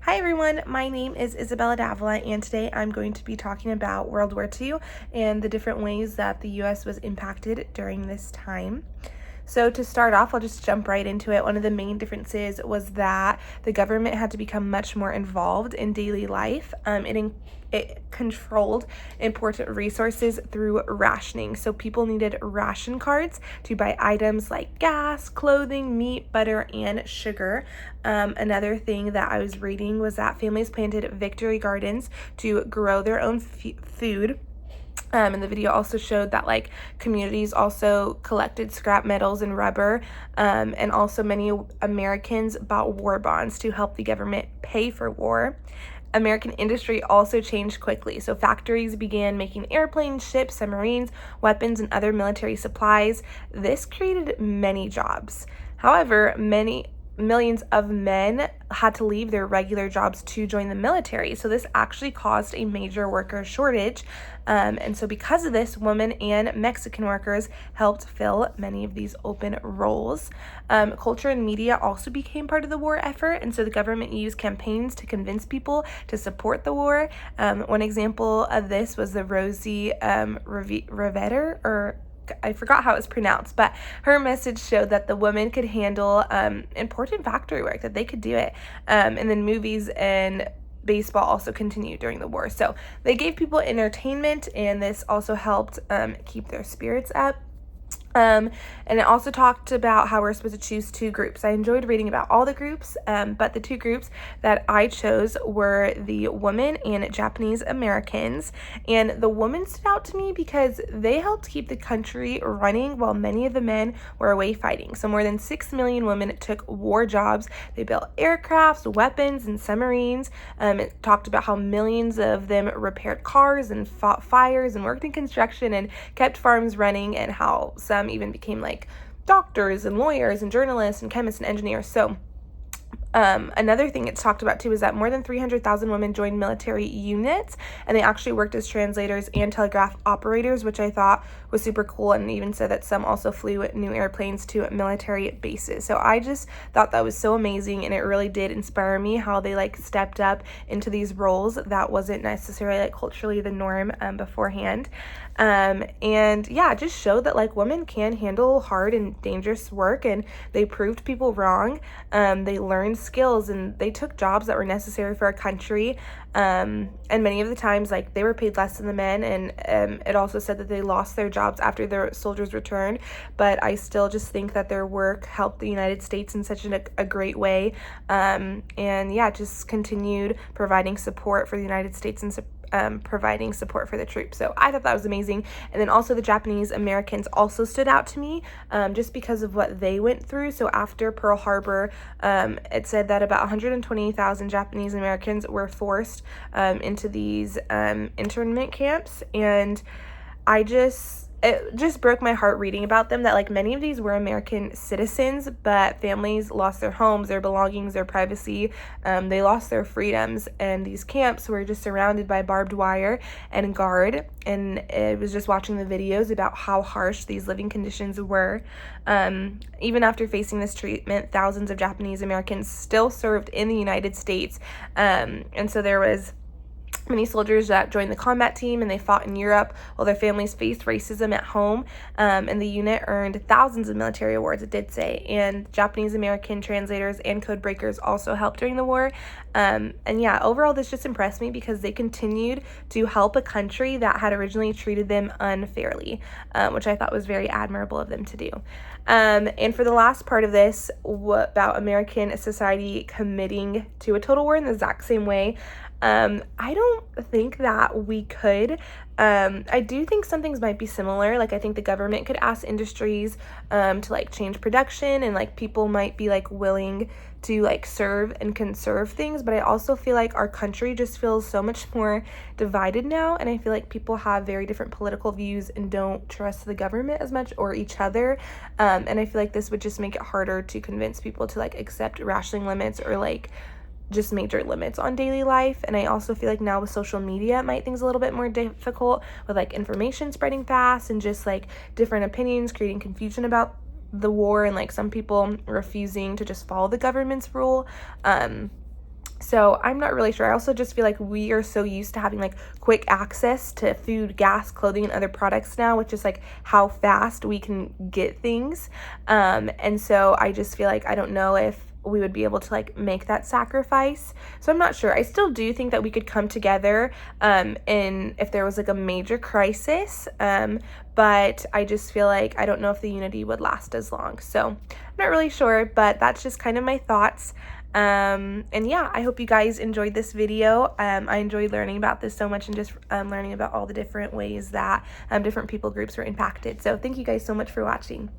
Hi everyone, my name is Isabella Davila, and today I'm going to be talking about World War II and the different ways that the U.S. was impacted during this time. So to start off, I'll just jump right into it. One of the main differences was that the government had to become much more involved in daily life. It controlled important resources through rationing. So people needed ration cards to buy items like gas, clothing, meat, butter, and sugar. Another thing that I was reading was that families planted victory gardens to grow their own food. And the video also showed that communities also collected scrap metals and rubber, and also many Americans bought war bonds to help the government pay for war. American industry also changed quickly. So factories began making airplanes, ships, submarines, weapons, and other military supplies. This created many jobs. However, millions of men had to leave their regular jobs to join the military. So this actually caused a major worker shortage. And so because of this, women and Mexican workers helped fill many of these open roles. Culture and media also became part of the war effort. And so the government used campaigns to convince people to support the war. One example of this was the Rosie Riveter, or I forgot how it was pronounced, but her message showed that the women could handle important factory work, that they could do it. And then movies and baseball also continued during the war. So they gave people entertainment, and this also helped keep their spirits up. And it also talked about how we're supposed to choose two groups. I enjoyed reading about all the groups, but the two groups that I chose were the women and Japanese Americans. And the women stood out to me because they helped keep the country running while many of the men were away fighting. So more than 6 million women took war jobs. They built aircrafts, weapons, and submarines. It talked about how millions of them repaired cars and fought fires and worked in construction and kept farms running, and how some even became doctors and lawyers and journalists and chemists and engineers. So another thing it's talked about too is that more than 300,000 women joined military units, and they actually worked as translators and telegraph operators, which I thought was super cool, and even said that some also flew new airplanes to military bases. So I just thought that was so amazing, and it really did inspire me how they stepped up into these roles that wasn't necessarily culturally the norm beforehand. And yeah, it just showed that women can handle hard and dangerous work, and they proved people wrong. They learned skills, and they took jobs that were necessary for our country. And many of the times they were paid less than the men, and it also said that they lost their jobs after their soldiers returned. But I still just think that their work helped the United States in such a great way. And yeah, just continued providing support for the United States and providing support for the troops. So I thought that was amazing. And then also the Japanese Americans also stood out to me just because of what they went through. So after Pearl Harbor, it said that about 120,000 Japanese Americans were forced into these internment camps. And it just broke my heart reading about them, that many of these were American citizens, but families lost their homes, their belongings, their privacy. They lost their freedoms, and these camps were just surrounded by barbed wire and guard. And it was just watching the videos about how harsh these living conditions were. Even after facing this treatment, thousands of Japanese Americans still served in the United States. And so there was many soldiers that joined the combat team, and they fought in Europe while their families faced racism at home. And the unit earned thousands of military awards, it did say. And Japanese American translators and code breakers also helped during the war. And yeah, overall, this just impressed me because they continued to help a country that had originally treated them unfairly, which I thought was very admirable of them to do. And for the last part of this, about American society committing to a total war in the exact same way, I don't think that we could. I do think some things might be similar. I think the government could ask industries to change production, and people might be willing to serve and conserve things. But I also feel our country just feels so much more divided now, and I feel people have very different political views and don't trust the government as much or each other. And I feel this would just make it harder to convince people to accept rationing limits or just major limits on daily life. And I also feel now with social media, it might things a little bit more difficult with information spreading fast and just different opinions, creating confusion about the war, and some people refusing to just follow the government's rule. So So I'm not really sure. I also just feel like we are so used to having like quick access to food, gas, clothing, and other products now, which is like how fast we can get things. And so I just feel like I don't know if we would be able to like make that sacrifice. So I'm not sure. I still do think that we could come together in if there was like a major crisis, but I just feel like I don't know if the unity would last as long. So I'm not really sure, but that's just kind of my thoughts. And yeah, I hope you guys enjoyed this video. I enjoyed learning about this so much and just learning about all the different ways that different people groups were impacted. So thank you guys so much for watching.